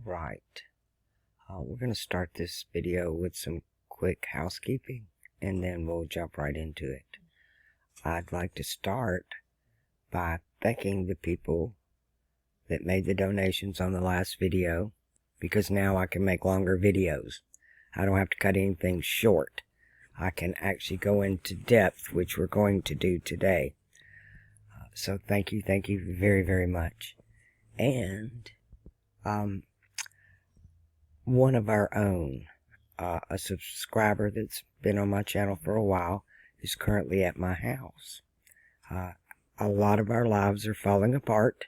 Alright, we're going to start this video with some quick housekeeping, and then we'll jump right into it. I'd like to start by thanking the people that made the donations on the last video, because now I can make longer videos. I don't have to cut anything short. I can actually go into depth, which we're going to do today. So thank you very, very much. And one of our own, a subscriber that's been on my channel for a while, is currently at my house. A lot of our lives are falling apart.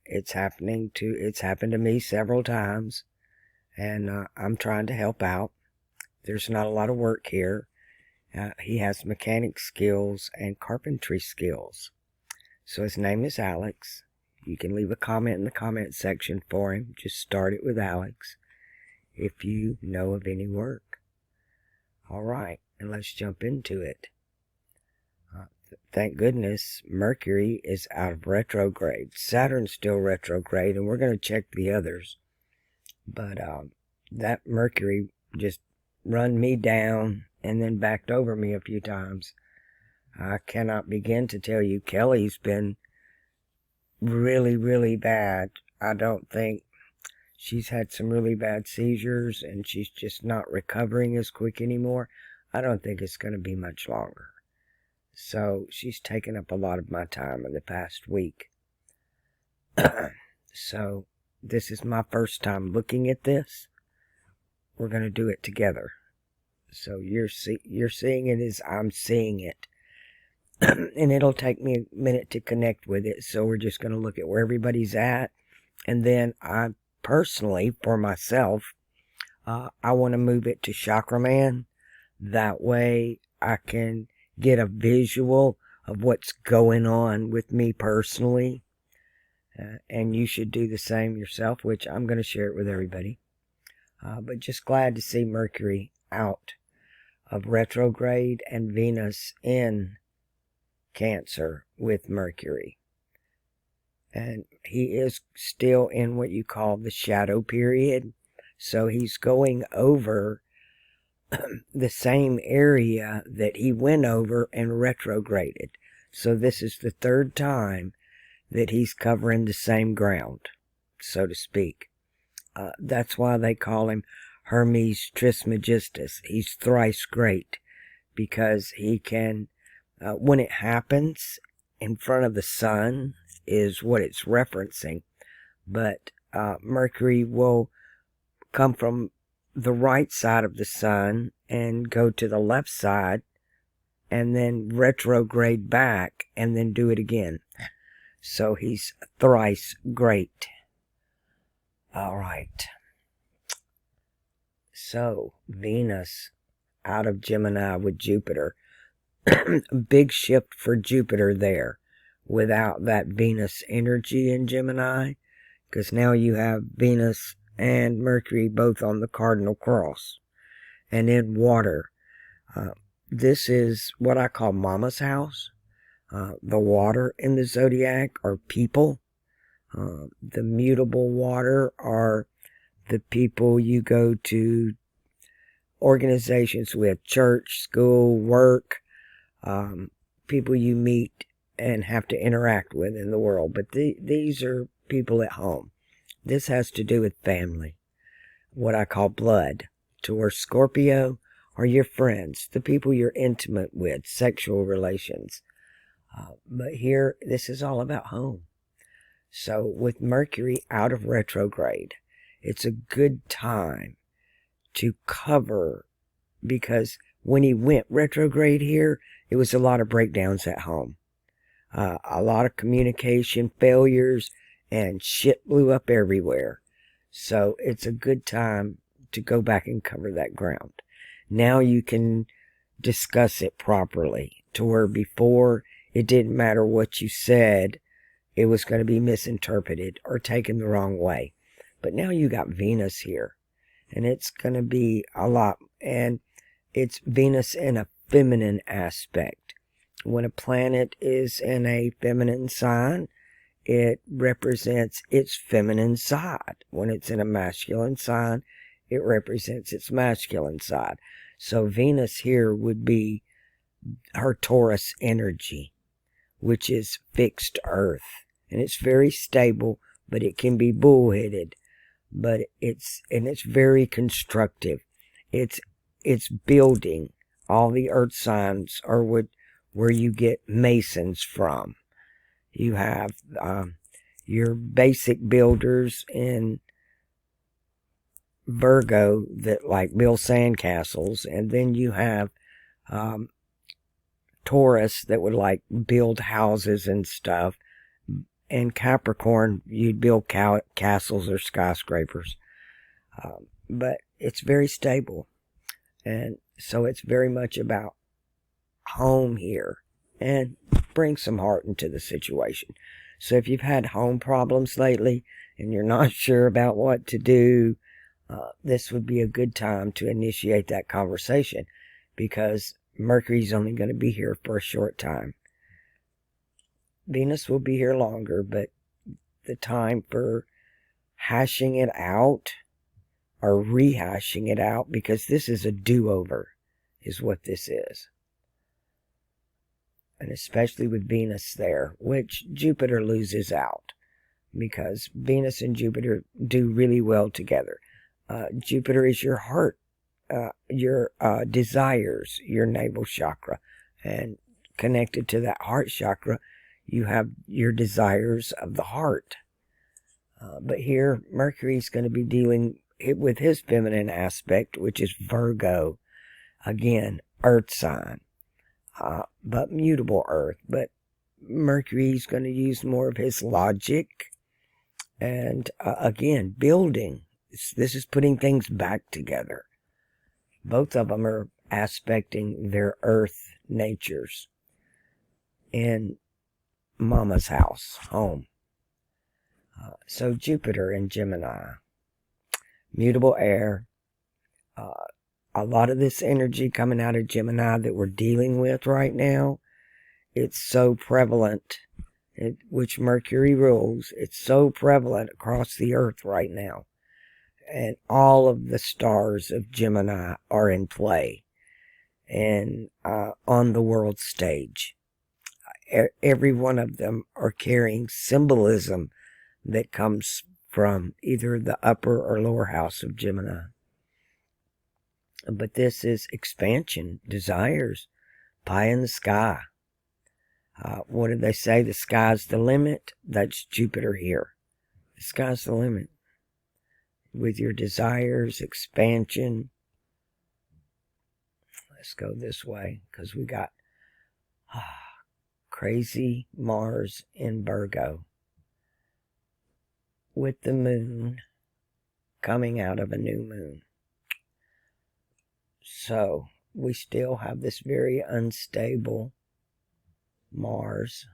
It's happened to me several times, and I'm trying to help out. There's not a lot of work here. He has mechanic skills and carpentry skills. So his name is Alex. You can leave a comment in the comment section for him. Just start it with Alex if you know of any work. Alright, and let's jump into it. Thank goodness Mercury is out of retrograde. Saturn's still retrograde, and we're going to check the others. But that Mercury just run me down and then backed over me a few times. I cannot begin to tell you. Kelly's been really, really bad. I don't think she's had some really bad seizures, and she's just not recovering as quick anymore. I don't think it's going to be much longer. So she's taken up a lot of my time in the past week. So this is my first time looking at this. We're going to do it together. So you're seeing it as I'm seeing it. And it'll take me a minute to connect with it. So we're just going to look at where everybody's at. And then I personally, for myself, I want to move it to Chakra Man. That way I can get a visual of what's going on with me personally. And you should do the same yourself, which I'm going to share it with everybody. But just glad to see Mercury out of retrograde and Venus in Cancer with Mercury. And he is still in what you call the shadow period. So he's going over the same area that he went over and retrograded. So this is the third time that he's covering the same ground, so to speak. That's why they call him Hermes Trismegistus. He's thrice great, because he can, when it happens in front of the sun is what it's referencing. But Mercury will come from the right side of the sun and go to the left side and then retrograde back and then do it again. So he's thrice great. Alright. So Venus out of Gemini with Jupiter. Big shift for Jupiter there without that Venus energy in Gemini, because now you have Venus and Mercury both on the cardinal cross and in water. This is what I call Mama's house. The water in the zodiac are people. The mutable water are the people you go to organizations with, church, school, work, people you meet and have to interact with in the world. But these are people at home. This has to do with family, what I call blood. Towards Scorpio are your friends, the people you're intimate with, sexual relations. But here, this is all about home. So with Mercury out of retrograde, it's a good time to cover, because when he went retrograde here, it was a lot of breakdowns at home. A lot of communication failures, and shit blew up everywhere. So it's a good time to go back and cover that ground. Now you can discuss it properly, to where before it didn't matter what you said, it was going to be misinterpreted or taken the wrong way. But now you got Venus here, and it's going to be a lot. And it's Venus in a feminine aspect. When a planet is in a feminine sign, it represents its feminine side. When it's in a masculine sign, it represents its masculine side. So Venus here would be her Taurus energy, which is fixed earth. And it's very stable, but it can be bullheaded. But it's very constructive. It's building. All the earth signs are where you get masons from. You have your basic builders in Virgo that like build sandcastles, and then you have Taurus that would like build houses and stuff, and Capricorn you'd build castles or skyscrapers. But it's very stable, and so it's very much about home here, and bring some heart into the situation. So if you've had home problems lately and you're not sure about what to do, this would be a good time to initiate that conversation, because Mercury's only going to be here for a short time. Venus will be here longer, but the time for hashing it out or rehashing it out, because this is a do-over, is what this is. And especially with Venus there, which Jupiter loses out, because Venus and Jupiter do really well together. Jupiter is your heart, your desires, your navel chakra, and connected to that heart chakra, you have your desires of the heart. But here, Mercury's going to be dealing with his feminine aspect, which is Virgo. Again, earth sign. But mutable earth. But Mercury's going to use more of his logic. And again, building. This is putting things back together. Both of them are aspecting their earth natures in Mama's house, home. So Jupiter in Gemini. Mutable air. A lot of this energy coming out of Gemini that we're dealing with right now, it's so prevalent, which Mercury rules, it's so prevalent across the earth right now. And all of the stars of Gemini are in play and on the world stage. Every one of them are carrying symbolism that comes from either the upper or lower house of Gemini. But this is expansion, desires, pie in the sky. What did they say? The sky's the limit. That's Jupiter here. The sky's the limit. With your desires, expansion. Let's go this way, because we got crazy Mars in Virgo. With the moon coming out of a new moon. So, we still have this very unstable Mars.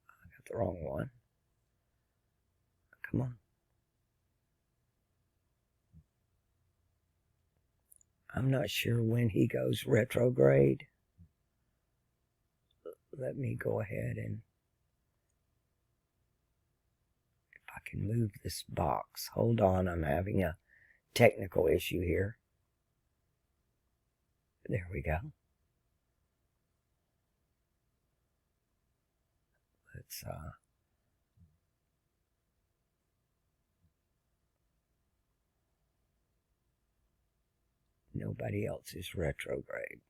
I got the wrong one. Come on. I'm not sure when he goes retrograde. Let me go ahead and, if I can move this box. Hold on, I'm having a technical issue here. There we go. Let's nobody else is retrograde.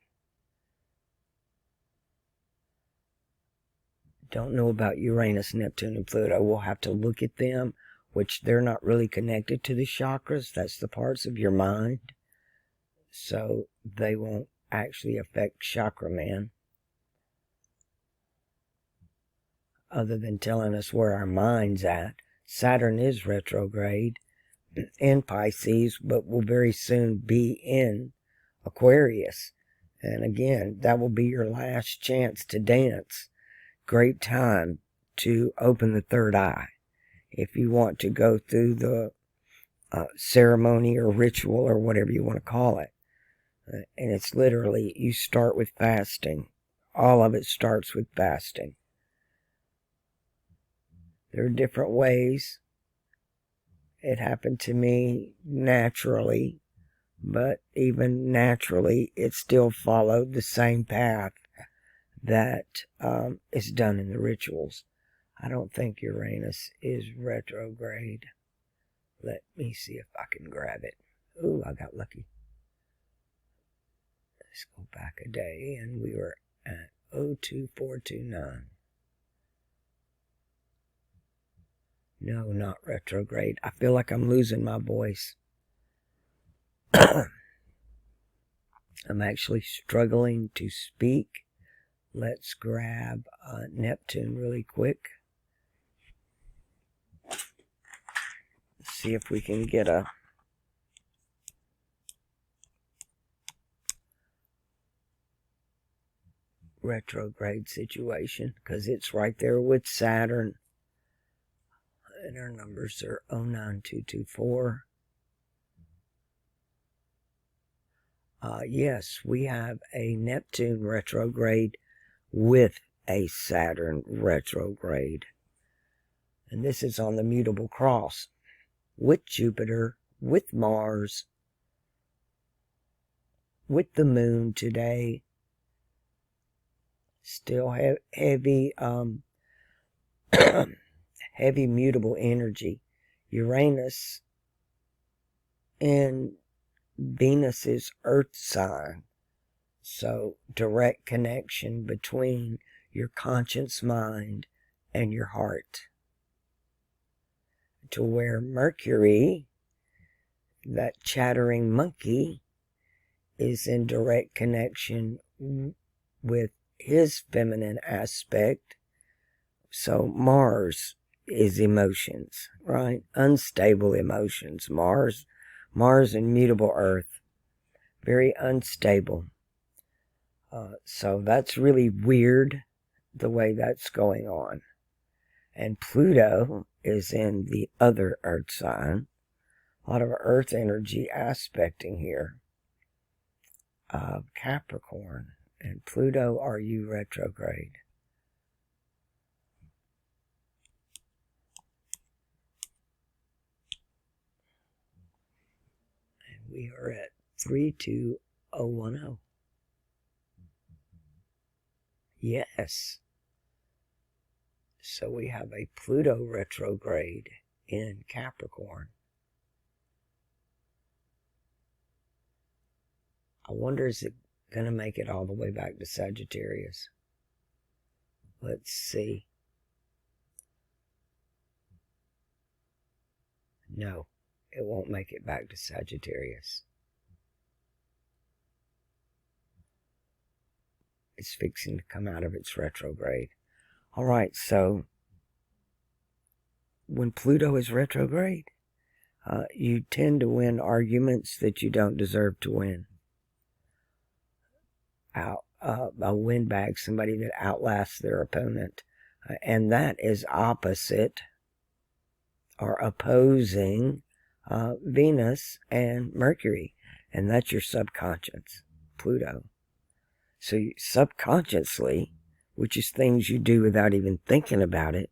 Don't know about Uranus, Neptune, and Pluto. We'll have to look at them, which they're not really connected to the chakras. That's the parts of your mind. So they won't actually affect Chakra Man, other than telling us where our mind's at. Saturn is retrograde in Pisces, but will very soon be in Aquarius. And again, that will be your last chance to dance. Great time to open the third eye. If you want to go through the ceremony or ritual or whatever you want to call it. And it's literally, you start with fasting. All of it starts with fasting. There are different ways. It happened to me naturally, but even naturally, it still followed the same path that is done in the rituals. I don't think Uranus is retrograde. Let me see if I can grab it. Ooh, I got lucky. Let's go back a day, and we were at 02429. No, not retrograde. I feel like I'm losing my voice. I'm actually struggling to speak. Let's grab Neptune really quick. See if we can get a retrograde situation, because it's right there with Saturn. And our numbers are 09224. Yes, we have a Neptune retrograde with a Saturn retrograde. And this is on the mutable cross with Jupiter, with Mars, with the moon today. Still heavy, heavy mutable energy. Uranus in Venus's Earth sign. So direct connection between your conscious mind and your heart. To where Mercury, that chattering monkey, is in direct connection with his feminine aspect. So Mars is emotions, right? Unstable emotions. Mars and mutable Earth. Very unstable. So that's really weird, the way that's going on. And Pluto is in the other Earth sign. A lot of Earth energy aspecting here. Capricorn. And Pluto, are you retrograde? And we are at 32010. Yes. So we have a Pluto retrograde in Capricorn. I wonder, is it going to make it all the way back to Sagittarius? Let's see. No, it won't make it back to Sagittarius. It's fixing to come out of its retrograde. All right, so when Pluto is retrograde, you tend to win arguments that you don't deserve to win. A win back, somebody that outlasts their opponent. And that is opposite or opposing Venus and Mercury. And that's your subconscious, Pluto. So you, subconsciously, which is things you do without even thinking about it,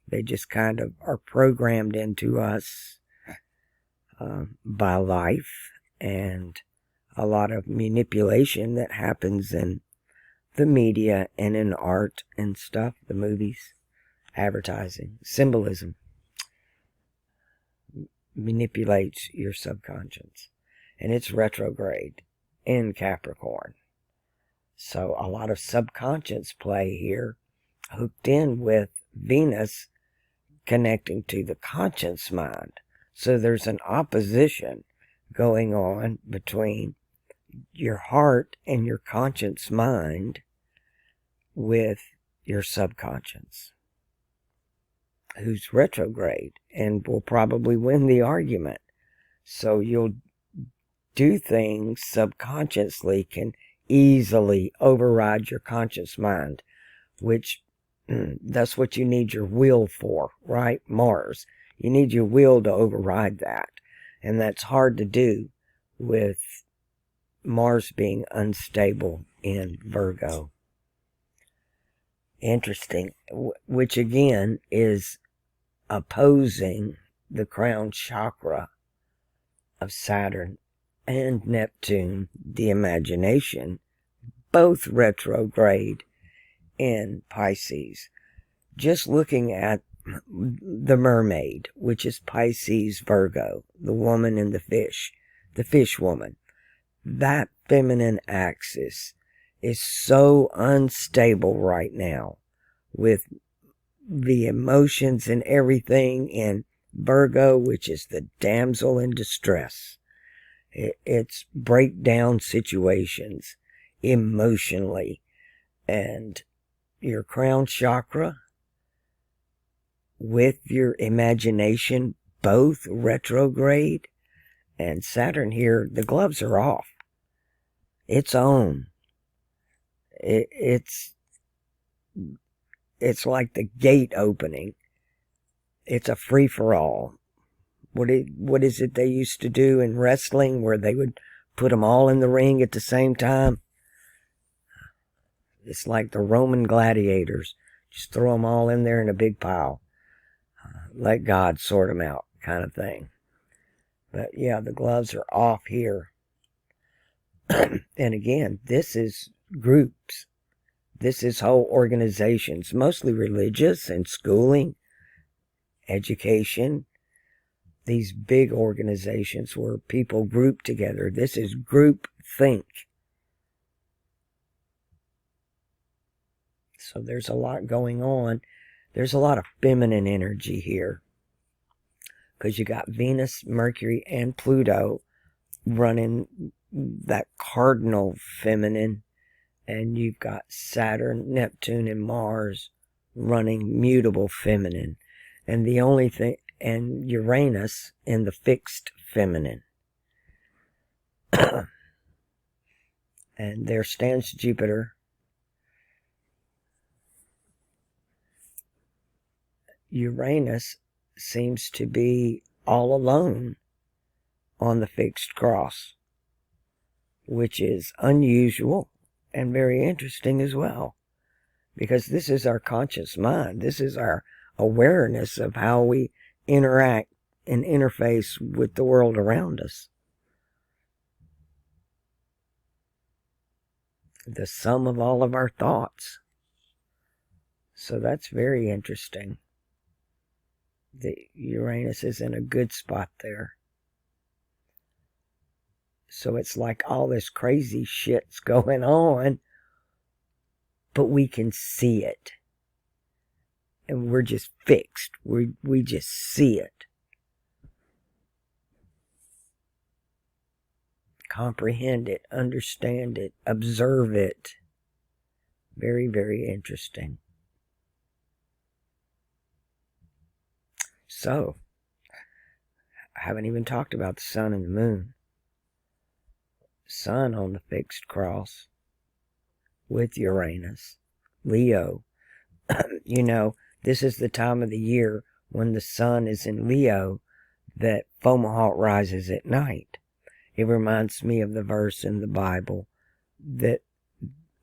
they just kind of are programmed into us by life and a lot of manipulation that happens in the media and in art and stuff, the movies, advertising, symbolism, manipulates your subconscious. And it's retrograde in Capricorn. So a lot of subconscious play here, hooked in with Venus connecting to the conscious mind. So there's an opposition going on between your heart and your conscious mind with your subconscious, who's retrograde and will probably win the argument. So you'll do things subconsciously can easily override your conscious mind, which that's what you need your will for, right? Mars. You need your will to override that. And that's hard to do with Mars being unstable in Virgo. Interesting. Which again is opposing the crown chakra of Saturn and Neptune, the imagination, both retrograde in Pisces. Just looking at the mermaid, which is Pisces Virgo, the woman in the fish woman, that feminine axis is so unstable right now with the emotions and everything in Virgo, which is the damsel in distress. It's breakdown situations emotionally. And your crown chakra with your imagination, both retrograde, and Saturn here, the gloves are off. It's on. It's like the gate opening. It's a free-for-all. What is it they used to do in wrestling where they would put them all in the ring at the same time? It's like the Roman gladiators. Just throw them all in there in a big pile. Let God sort them out, kind of thing. But yeah, the gloves are off here. And again, this is groups. This is whole organizations, mostly religious and schooling, education. These big organizations where people group together. This is group think. So there's a lot going on. There's a lot of feminine energy here. Because you got Venus, Mercury, and Pluto running that cardinal feminine. And you've got Saturn, Neptune, and Mars running mutable feminine. And the only thing, and Uranus in the fixed feminine. And there stands Jupiter. Uranus seems to be all alone on the fixed cross, which is unusual and very interesting as well, because this is our conscious mind. This is our awareness of how we interact and interface with the world around us. The sum of all of our thoughts. So that's very interesting. The Uranus is in a good spot there. So it's like all this crazy shit's going on, but we can see it. And we're just fixed. We just see it. Comprehend it, understand it, observe it. Very, very interesting. So, I haven't even talked about the sun and the moon. Sun on the fixed cross with Uranus, Leo. You know, this is the time of the year when the sun is in Leo that Fomalhaut rises at night. It reminds me of the verse in the Bible that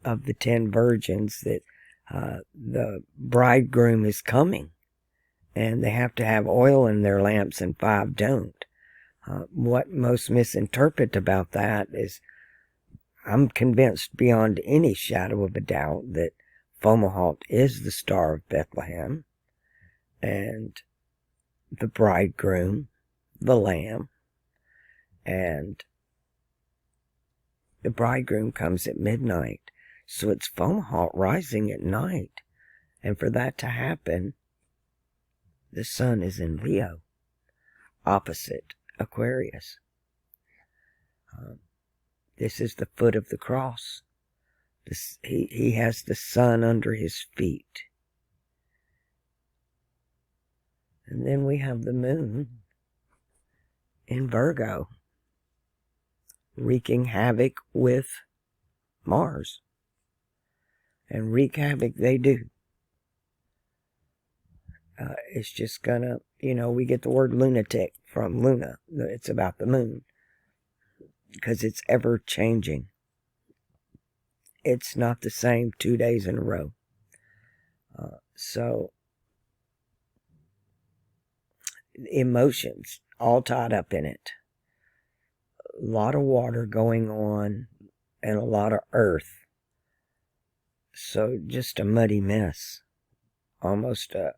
of the 10 virgins that the bridegroom is coming. And they have to have oil in their lamps and 5 don't. What most misinterpret about that is, I'm convinced beyond any shadow of a doubt that Fomalhaut is the Star of Bethlehem, and the bridegroom, the lamb, and the bridegroom comes at midnight. So it's Fomalhaut rising at night. And for that to happen, the sun is in Leo, opposite Aquarius. This is the foot of the cross. He has the sun under his feet. And then we have the moon in Virgo, wreaking havoc with Mars. And wreak havoc they do. It's just gonna, we get the word lunatic from Luna. It's about the moon. Because it's ever changing. It's not the same 2 days in a row. So, emotions all tied up in it. A lot of water going on and a lot of earth. So just a muddy mess. Almost a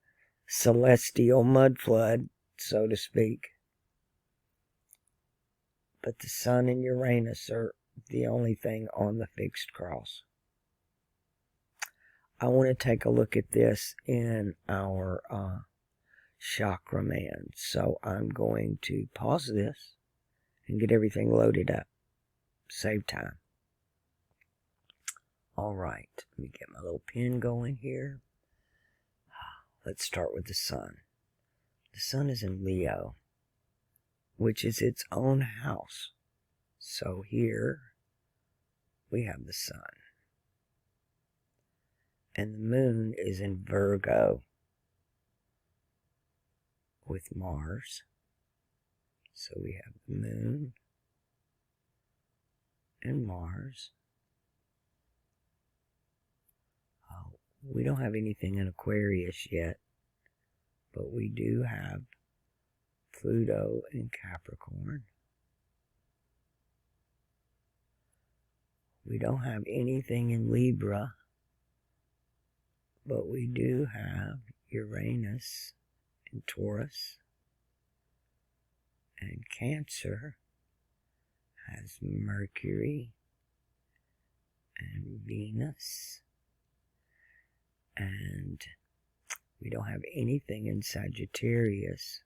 celestial mud flood, so to speak. But the Sun and Uranus are the only thing on the fixed cross. I want to take a look at this in our chakra man. So I'm going to pause this and get everything loaded up. Save time. Alright, let me get my little pen going here. Let's start with the Sun. The Sun is in Leo, which is its own house. So here we have the Sun. And the Moon is in Virgo with Mars. So we have the Moon and Mars. We don't have anything in Aquarius yet, but we do have Pluto in Capricorn. We don't have anything in Libra, but we do have Uranus in Taurus. And Cancer has Mercury and Venus. And we don't have anything in Sagittarius,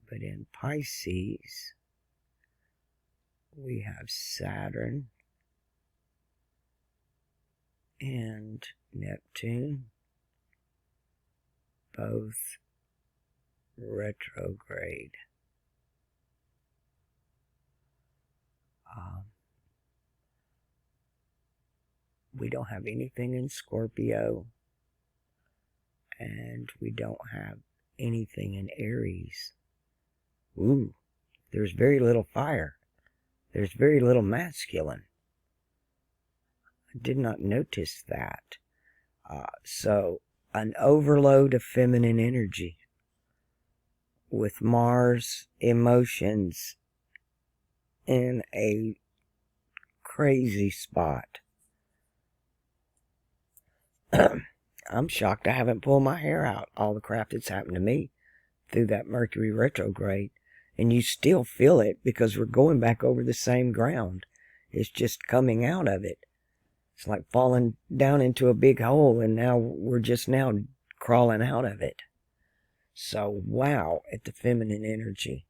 but in Pisces we have Saturn and Neptune, both retrograde. We don't have anything in Scorpio, and we don't have anything in Aries. Ooh, there's very little fire. There's very little masculine. I did not notice that. So, an overload of feminine energy with Mars emotions in a crazy spot. I'm shocked I haven't pulled my hair out, all the crap that's happened to me through that Mercury retrograde. And you still feel it because we're going back over the same ground. It's just coming out of it. It's like falling down into a big hole, and now we're just now crawling out of it. So, wow, at the feminine energy.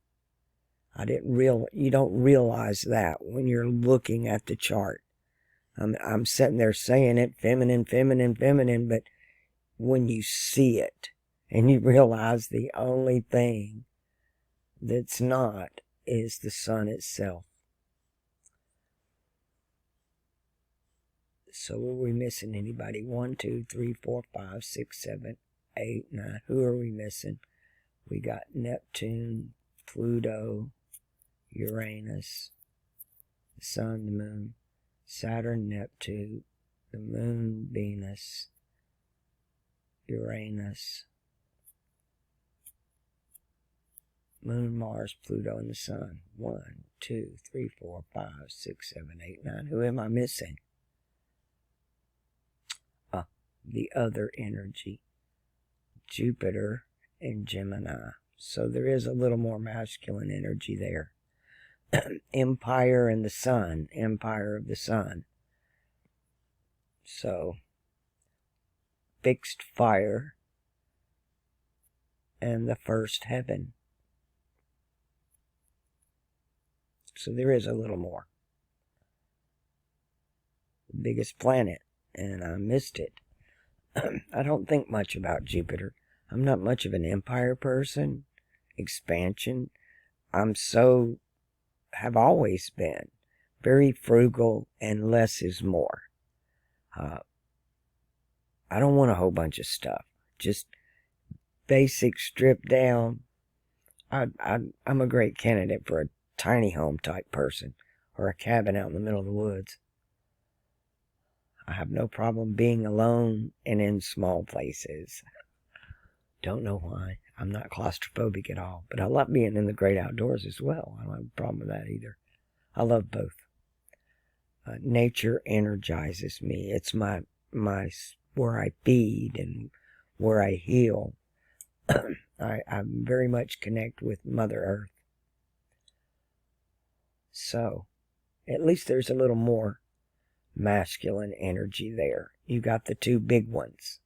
You don't realize that when you're looking at the chart. I'm sitting there saying it, feminine, feminine, feminine, but when you see it and you realize the only thing that's not is the Sun itself. So are we missing anybody? 1, 2, 3, 4, 5, 6, 7, 8, 9. Who are we missing? We got Neptune, Pluto, Uranus, the Sun, the Moon, Saturn, Neptune, the Moon, Venus, Uranus, Moon, Mars, Pluto, and the Sun. 1, 2, 3, 4, 5, 6, 7, 8, 9. Who am I missing? The other energy, Jupiter and Gemini. So there is a little more masculine energy there. Empire and the Sun, Empire of the Sun. So, fixed fire and the first heaven. So there is a little more. The biggest planet, and I missed it. I don't think much about Jupiter. I'm not much of an empire person. Expansion. Have always been very frugal, and less is more. I don't want a whole bunch of stuff. Just basic, stripped down. I'm a great candidate for a tiny home type person, or a cabin out in the middle of the woods. I have no problem being alone and in small places. Don't know why. I'm not claustrophobic at all, but I love being in the great outdoors as well. I don't have a problem with that either. I love both. Nature energizes me. It's my where I feed and where I heal. I very much connect with Mother Earth. So, at least there's a little more masculine energy there. You got the two big ones,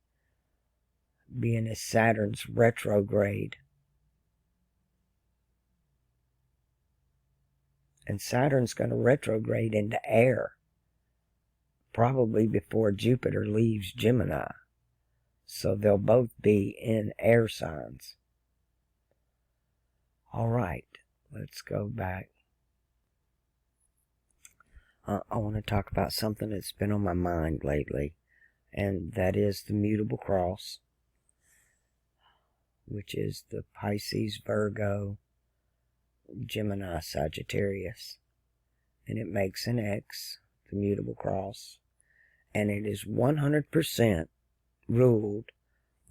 being as Saturn's retrograde. And Saturn's going to retrograde into air, probably before Jupiter leaves Gemini. So they'll both be in air signs. All right, let's go back. I want to talk about something that's been on my mind lately, and that is the mutable cross, which is the Pisces, Virgo, Gemini, Sagittarius. And it makes an X, the mutable cross, and it is 100% ruled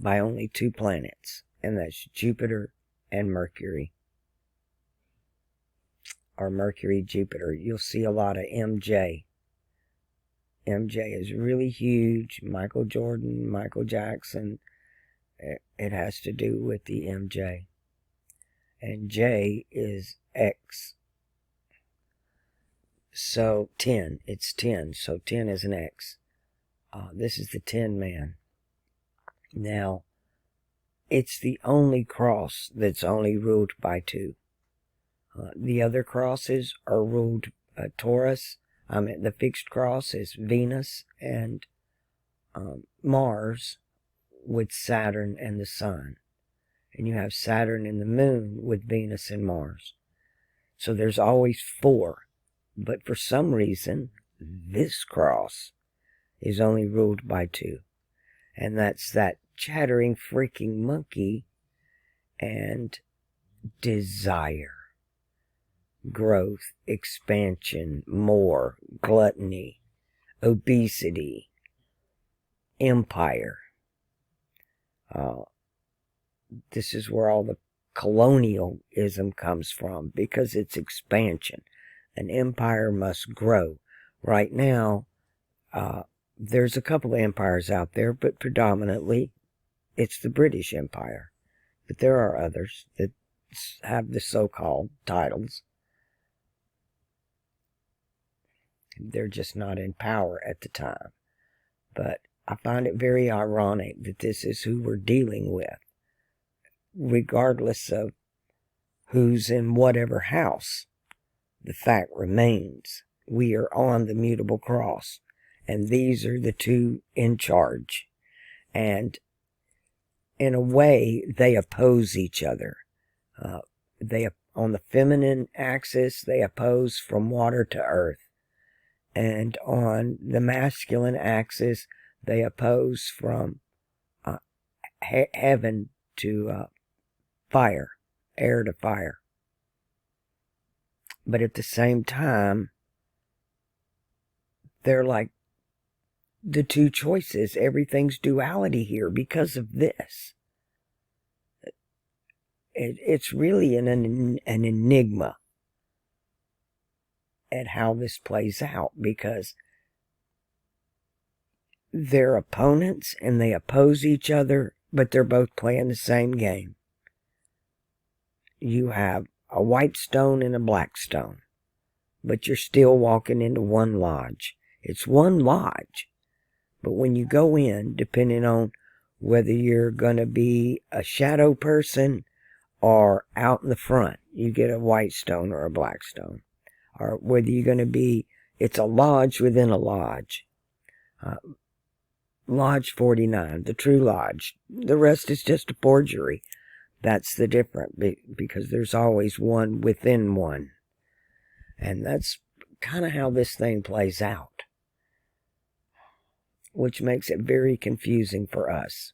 by only two planets, and that's Jupiter and Mercury. Or Mercury, Jupiter. You'll see a lot of MJ. MJ is really huge. Michael Jordan, Michael Jackson. It has to do with the MJ. And J is X. So 10. It's 10. So 10 is an X. This is the 10 man. Now, it's the only cross that's only ruled by two. The other crosses are ruled Taurus. The fixed cross is Venus and Mars with Saturn and the Sun. And you have Saturn and the Moon with Venus and Mars. So there's always four. But for some reason, this cross is only ruled by two. And that's that chattering freaking monkey and desire. Growth, expansion, more, gluttony, obesity, empire. This is where all the colonialism comes from, because it's expansion. An empire must grow. Right now, there's a couple of empires out there, but predominantly it's the British Empire. But there are others that have the so-called titles. They're just not in power at the time. But I find it very ironic that this is who we're dealing with. Regardless of who's in whatever house, the fact remains, we are on the mutable cross. And these are the two in charge. And in a way, they oppose each other. On the feminine axis, they oppose from water to earth. And on the masculine axis, they oppose from heaven to fire, air to fire. But at the same time, they're like the two choices. Everything's duality here because of this. It's really an enigma at how this plays out, because they're opponents and they oppose each other, but they're both playing the same game. You have a white stone and a black stone, but you're still walking into one lodge. It's one lodge, but when you go in, depending on whether you're going to be a shadow person or out in the front, you get a white stone or a black stone. Or whether you're going to be, it's a lodge within a lodge. Lodge 49, the true lodge. The rest is just a forgery. That's the difference, because there's always one within one. And that's kind of how this thing plays out, which makes it very confusing for us,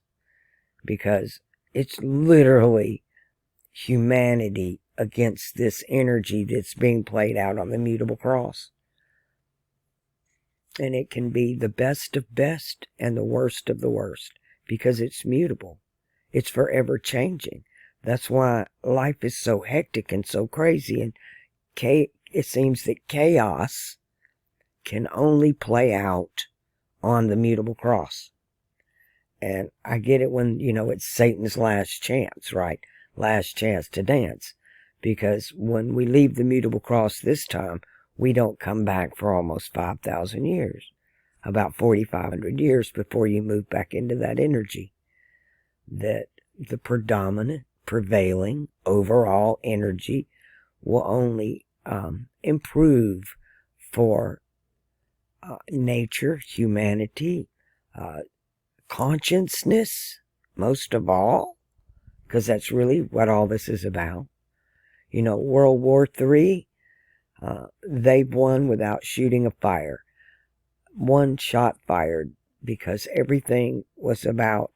because it's literally humanity against this energy that's being played out on the mutable cross. And it can be the best of best and the worst of the worst, because it's mutable. It's forever changing. That's why life is so hectic and so crazy, and it seems that chaos can only play out on the mutable cross. And I get it when, it's Satan's last chance, right? Last chance to dance. Because when we leave the mutable cross this time, we don't come back for almost 5,000 years. About 4,500 years before you move back into that energy. That the predominant, prevailing, overall energy will only improve for nature, humanity, consciousness, most of all, because that's really what all this is about. World War III, they've won without shooting a fire. One shot fired because everything was about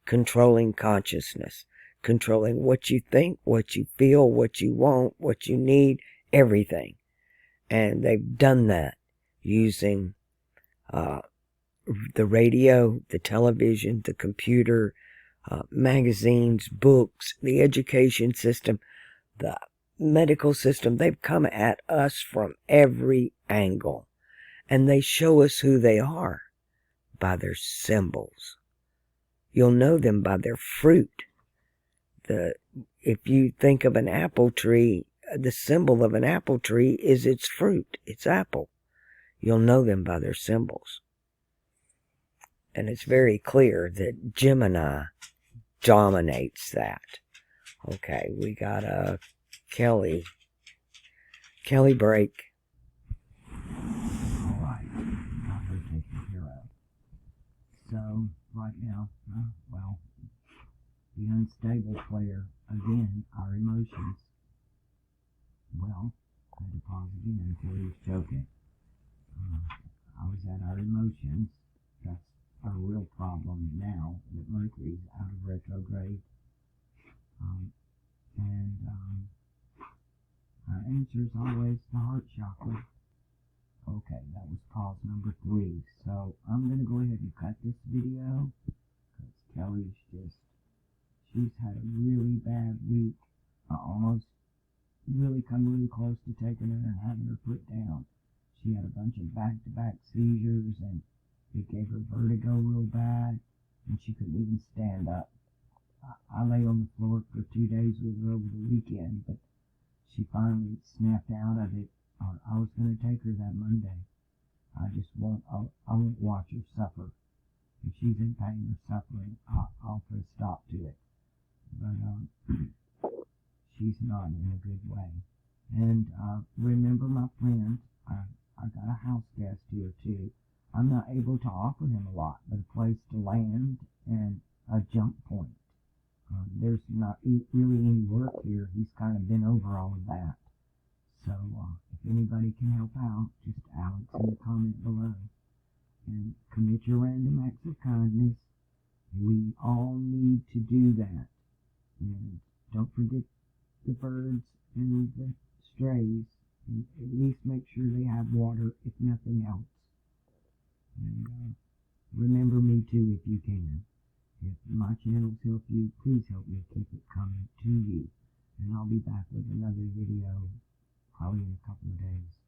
controlling consciousness, controlling what you think, what you feel, what you want, what you need, everything. And they've done that using the radio, the television, the computer, magazines, books, the education system, the medical system. They've come at us from every angle. And they show us who they are by their symbols. You'll know them by their fruit. If you think of an apple tree, the symbol of an apple tree is its fruit, its apple. You'll know them by their symbols. And it's very clear that Gemini dominates that. Okay, we got a Kelly break. Alright, got her taken care of. So, right now, the unstable player, again, our emotions. Well, I had to pause again until he was joking. I was at our emotions. That's our real problem now that Mercury's out of retrograde. Our answer is always the heart chakra. Okay, that was pause number 3. So I'm going to go ahead and cut this video because Kelly's she's had a really bad week. I almost really come really close to taking her and having her put down. She had a bunch of back-to-back seizures and it gave her vertigo real bad and she couldn't even stand up. I lay on the floor for 2 days with her over the weekend, but she finally snapped out of it. I was going to take her that Monday. I won't watch her suffer. If she's in pain or suffering, I'll put a stop to it. But she's not in a good way. And remember my friend, I got a house guest here too. I'm not able to offer him a lot, but a place to land and a jump point. There's not really any work here. He's kind of been over all of that. So if anybody can help out, just Alex in the comment below. And commit your random acts of kindness. We all need to do that. And don't forget the birds and the strays. And at least make sure they have water, if nothing else. And remember me too if you can. If my channels help you, please help me keep it coming to you. And I'll be back with another video probably in a couple of days.